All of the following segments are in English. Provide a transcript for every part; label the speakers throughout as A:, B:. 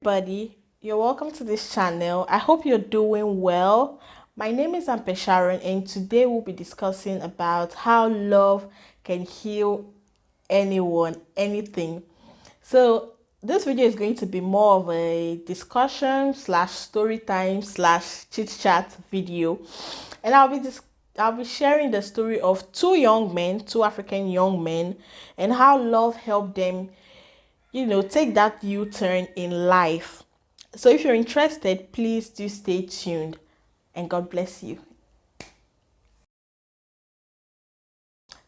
A: Everybody, you're welcome to this channel. I hope you're doing well. My name is Ampe Sharon, and today we'll be discussing about how love can heal anyone, anything. So this video is going to be more of a discussion slash story time slash chit chat video, and I'll be sharing the story of two African young men, and how love helped them take that U-turn in life. So if you're interested, please do stay tuned, and God bless you.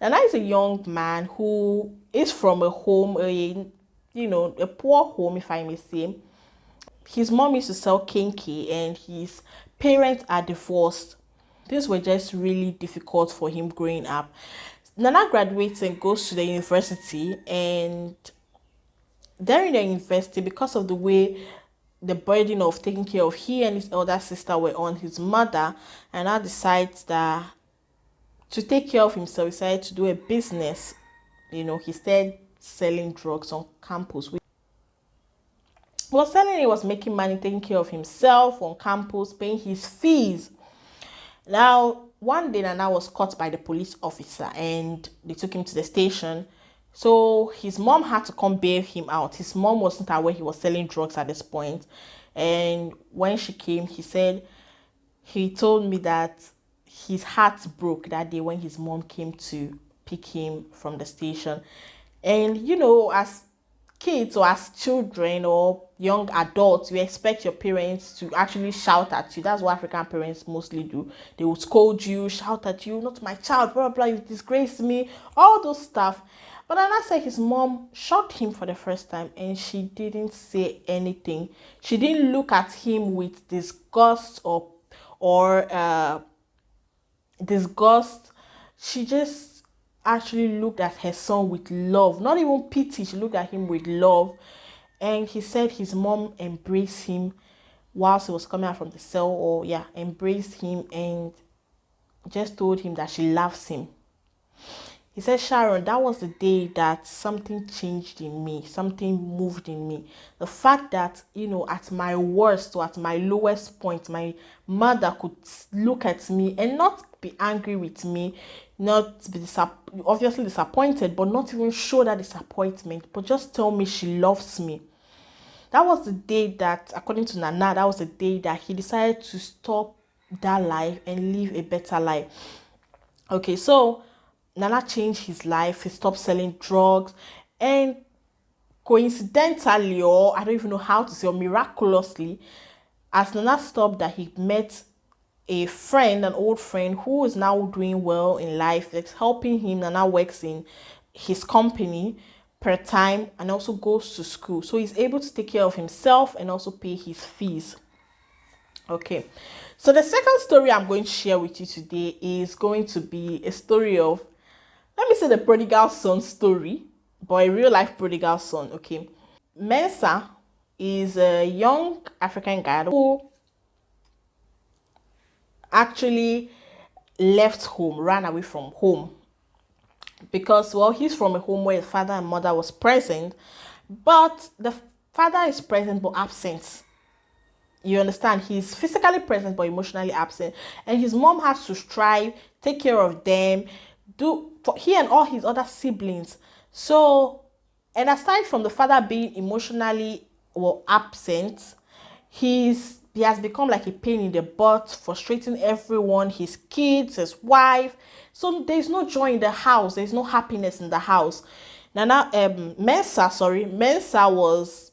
A: Nana is a young man who is from a home, a poor home, if I may say. His mom used to sell kinky and his parents are divorced. Things were just really difficult for him growing up. Nana graduates and goes to the university, and during the university, because of the way the burden of taking care of he and his elder sister were on his mother, and now decides that to take care of himself, he decided to do a business. He started selling drugs on campus. He was selling, he was making money, taking care of himself on campus, paying his fees. Now, one day Nana was caught by the police officer and they took him to the station. So his mom had to come bail him out. His mom wasn't aware he was selling drugs at this point. And when she came, he told me that his heart broke that day when his mom came to pick him from the station. And as kids or as children or young adults, you expect your parents to actually shout at you. That's what African parents mostly do. They will scold you, shout at you, "Not my child, blah blah, you disgrace me," all those stuff. But Anna said his mom shocked him for the first time and she didn't say anything. She didn't look at him with disgust or disgust. She just actually looked at her son with love, not even pity. She looked at him with love. And he said his mom embraced him whilst he was coming out from the cell, or embraced him and just told him that she loves him. He said, "Sharon, that was the day that something changed in me, something moved in me. The fact that, at my worst or at my lowest point, my mother could look at me and not be angry with me, not be obviously disappointed, but not even show that disappointment, but just tell me she loves me. That was the day that, according to Nana, that was the day that he decided to stop that life and live a better life." Okay, so Nana changed his life. He stopped selling drugs, and coincidentally, or I don't even know how to say, or miraculously, as Nana stopped that, he met a friend, an old friend who is now doing well in life. It's helping him. Nana works in his company per time and also goes to school. So he's able to take care of himself and also pay his fees. Okay, so the second story I'm going to share with you today is going to be a story of, let me say, the prodigal son story, but a real life prodigal son. Okay, Mensa is a young African guy who actually left home, ran away from home, because, well, he's from a home where his father and mother was present, but the father is present but absent. You understand? He's physically present but emotionally absent, and his mom has to strive, take care of them, do for he and all his other siblings. So, and aside from the father being emotionally absent, he has become like a pain in the butt, frustrating everyone, his kids, his wife. So there's no joy in the house, there's no happiness in the house. Mensa was,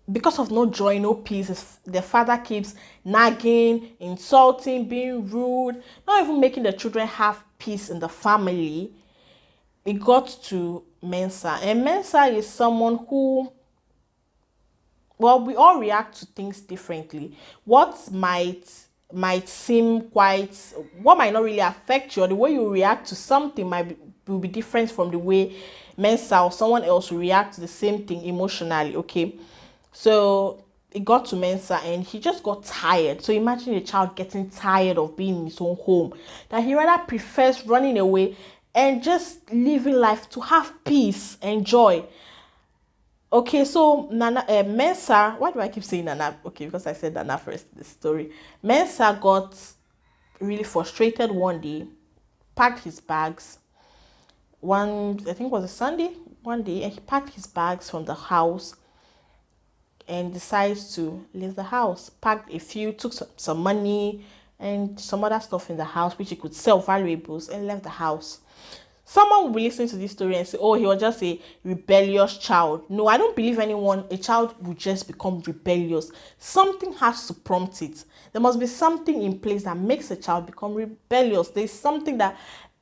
A: because of no joy, no peace. The father keeps nagging, insulting, being rude, not even making the children have peace in the family. It got to Mensa, and Mensa is someone who, well, we all react to things differently. What might seem what might not really affect you, or the way you react to something will be different from the way Mensa or someone else will react to the same thing emotionally. Okay, so it got to Mensa and he just got tired. So imagine a child getting tired of being in his own home, that he rather prefers running away and just living life to have peace and joy. Okay, so Nana, Mensa, why do I keep saying Nana? Okay, because I said Nana first, the story. Mensa got really frustrated one day, packed his bags. I think it was a Sunday, one day, and he packed his bags from the house and decides to leave the house. Packed a few, took some money and some other stuff in the house, which he could sell, valuables, and left the house. Someone will be listening to this story and say, oh, he was just a rebellious child. No, I don't believe a child will just become rebellious. Something has to prompt it. There must be something in place that makes a child become rebellious. There's something that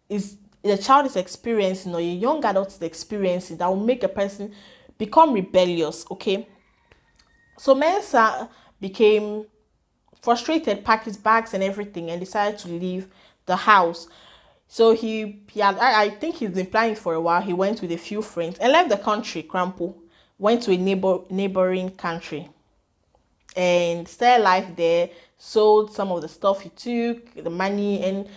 A: is the child is experiencing or a young adult is experiencing that will make a person become rebellious, okay? So Mensa became frustrated, packed his bags and everything, and decided to leave the house. So he had, I think he's been planning for a while. He went with a few friends and left the country, Crampo, went to a neighboring country and started life there, sold some of the stuff he took, the money, and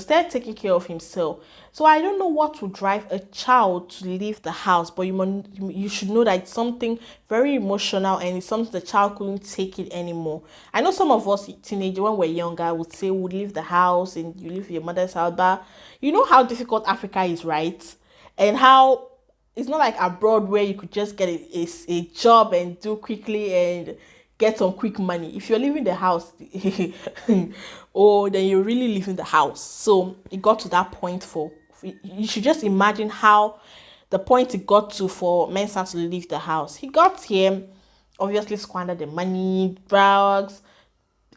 A: started taking care of himself. So I don't know what would drive a child to leave the house, but you should know that it's something very emotional and it's something the child couldn't take it anymore. I know some of us teenagers when we're younger would say we'd leave the house and you leave your mother's house, but you know how difficult Africa is, right? And how it's not like abroad where you could just get a job and do quickly and get some quick money. If you're leaving the house, then you're really leaving the house. So it got to that point you should just imagine how the point it got to for Mensah to leave the house. He got here, obviously squandered the money, drugs,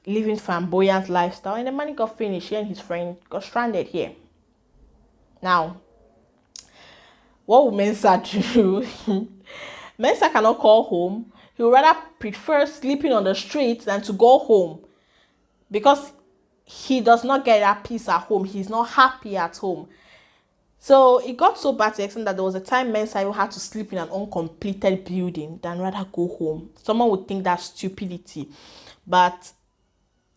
A: living flamboyant lifestyle, and the money got finished. He and his friend got stranded here. Now, what will Mensah do? Mensah cannot call home. He would rather prefer sleeping on the streets than to go home because he does not get that peace at home. He's not happy at home. So it got so bad to the extent that there was a time Mensah even had to sleep in an uncompleted building than rather go home. Someone would think that's stupidity, but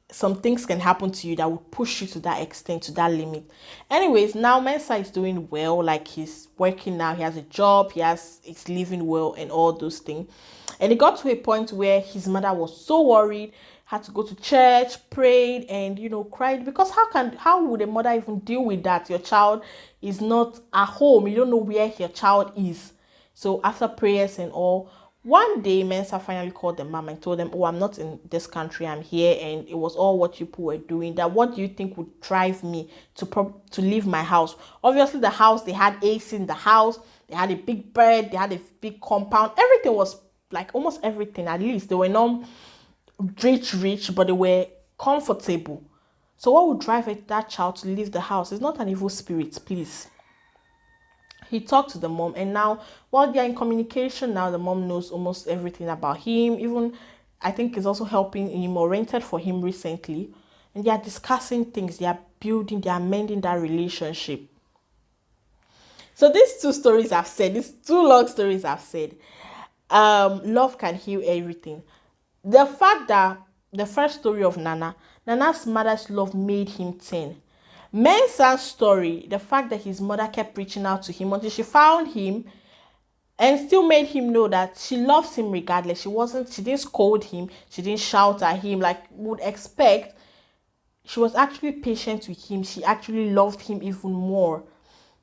A: some things can happen to you that will push you to that extent, to that limit. Anyways, now Mensah is doing well. Like, he's working now, he has a job, he's living well and all those things. And it got to a point where his mother was so worried, had to go to church, prayed, and cried, because how would a mother even deal with that? Your child is not at home, you don't know where your child is. So after prayers and all, one day Mensah finally called the mom and told them, oh, I'm not in this country, I'm here, and it was all what you people were doing. That what do you think would drive me to leave my house? Obviously the house, they had AC in the house, they had a big bed, they had a big compound, everything was like, almost everything, at least they were not rich, but they were comfortable. So what would drive that child to leave the house? It's not an evil spirit, please. He talked to the mom, and now while they're in communication, now the mom knows almost everything about him. Even I think is also helping him or rented for him recently, and they are discussing things. They are building, they are mending that relationship. So these two stories I've said, these two long stories I've said, love can heal everything. The fact that the first story of Nana's mother's love made him 10. Mensah's story, the fact that his mother kept reaching out to him until she found him and still made him know that she loves him regardless. She didn't scold him, she didn't shout at him like would expect. She was actually patient with him. She actually loved him even more.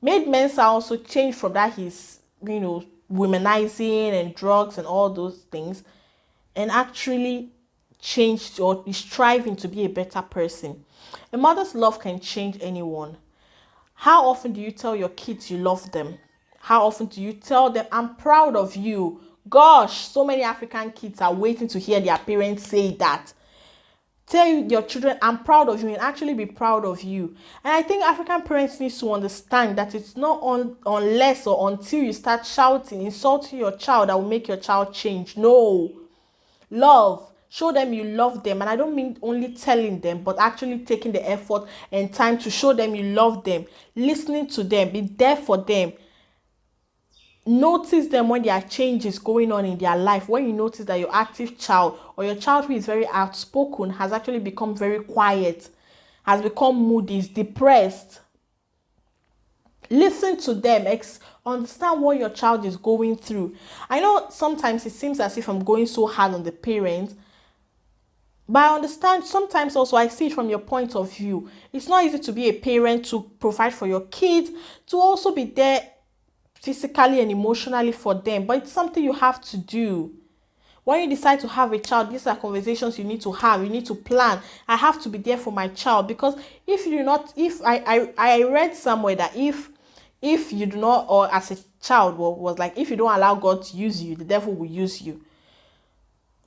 A: Made Mensah also change from that his, womanizing and drugs and all those things, and actually changed or is striving to be a better person. A mother's love can change anyone. How often do you tell your kids you love them? How often do you tell them, I'm proud of you? Gosh, so many African kids are waiting to hear their parents say that. Tell your children, I'm proud of you, and actually be proud of you. And I think African parents need to understand that it's not unless or until you start shouting, insulting your child that will make your child change. No. Love. Show them you love them. And I don't mean only telling them, but actually taking the effort and time to show them you love them. Listening to them. Be there for them. Notice them when there are changes going on in their life. When you notice that your active child or your child who is very outspoken has actually become very quiet, has become moody, is depressed. Listen to them, understand what your child is going through. I know sometimes it seems as if I'm going so hard on the parent, but I understand sometimes also I see it from your point of view. It's not easy to be a parent, to provide for your kids, to also be there physically and emotionally for them, but it's something you have to do. When you decide to have a child, these are conversations you need to have. You need to plan. I have to be there for my child, because if you do not, if I read somewhere that if you do not, or as a child was like, if you don't allow God to use you, the devil will use you.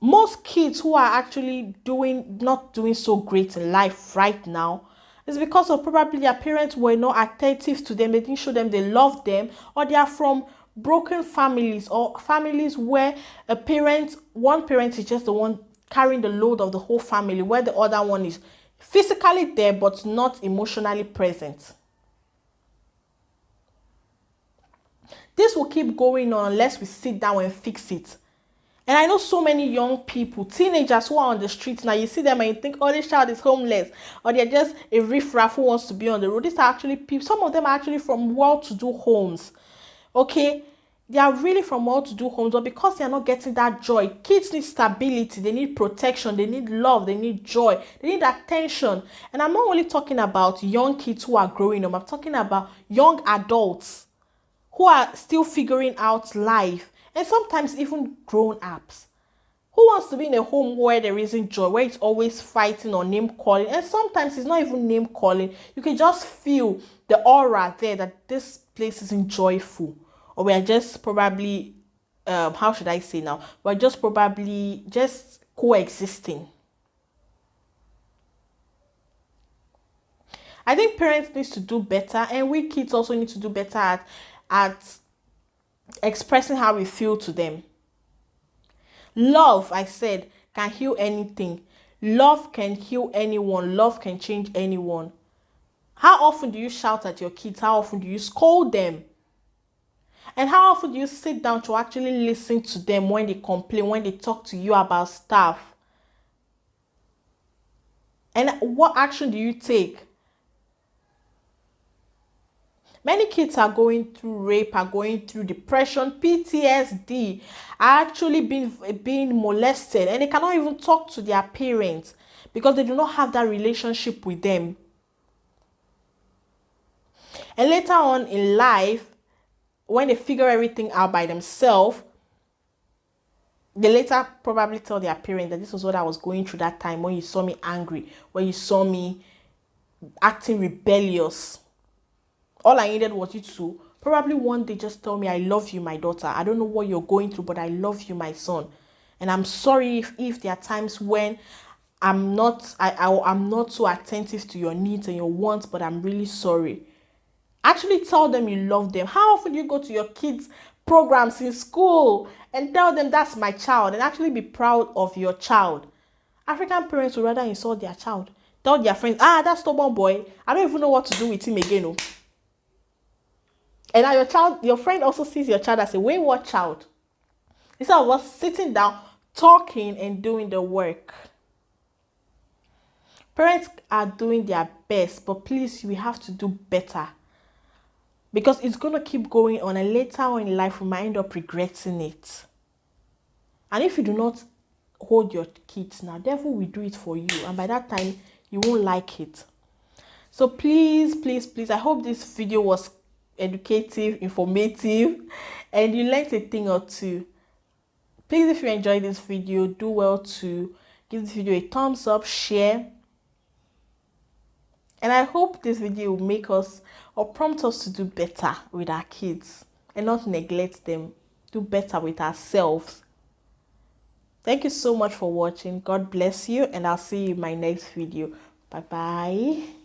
A: Most kids who are actually not doing so great in life right now is because of probably their parents were not attentive to them. They didn't show them they love them, or they are from broken families, or families where one parent is just the one carrying the load of the whole family, where the other one is physically there but not emotionally present. This will keep going on unless we sit down and fix it. And I know so many young people, teenagers who are on the streets now, you see them and you think, oh, this child is homeless, or they're just a riffraff who wants to be on the road. These are actually people, some of them are actually from well-to-do homes, okay? They are really from well-to-do homes, but because they are not getting that joy, kids need stability, they need protection, they need love, they need joy, they need attention. And I'm not only talking about young kids who are growing up, I'm talking about young adults who are still figuring out life, and sometimes even grown-ups. Who wants to be in a home where there isn't joy, where it's always fighting or name calling? And sometimes it's not even name calling. You can just feel the aura there that this place isn't joyful. Or we are just probably, how should I say now? We're just probably just coexisting. I think parents need to do better, and we kids also need to do better at expressing how we feel to them. Love, I said, can heal anything. Love can heal anyone. Love can change anyone. How often do you shout at your kids? How often do you scold them? And how often do you sit down to actually listen to them when they complain, when they talk to you about stuff? And what action do you take? Many kids are going through rape, are going through depression, PTSD, are actually being molested, and they cannot even talk to their parents because they do not have that relationship with them. And later on in life, when they figure everything out by themselves, they later probably tell their parents that this was what I was going through that time, when you saw me angry, when you saw me acting rebellious. All I needed was you to probably one day just tell me, I love you, my daughter. I don't know what you're going through, but I love you, my son. And I'm sorry if there are times when I'm not so attentive to your needs and your wants, but I'm really sorry. Actually tell them you love them. How often do you go to your kids' programs in school and tell them that's my child, and actually be proud of your child? African parents would rather insult their child. Tell their friends, that stubborn boy, I don't even know what to do with him again. Oh. And now your friend also sees your child as a wayward child. Instead of us sitting down, talking, and doing the work. Parents are doing their best, but please, we have to do better. Because it's going to keep going on, and later on in life, we might end up regretting it. And if you do not hold your kids now, devil will do it for you. And by that time, you won't like it. So please, please, please, I hope this video was educative, informative, and you learned a thing or two. Please, if you enjoyed this video, do well to give this video a thumbs up, share. And I hope this video will make us or prompt us to do better with our kids and not neglect them. Do better with ourselves. Thank you so much for watching. God bless you, and I'll see you in my next video. Bye bye.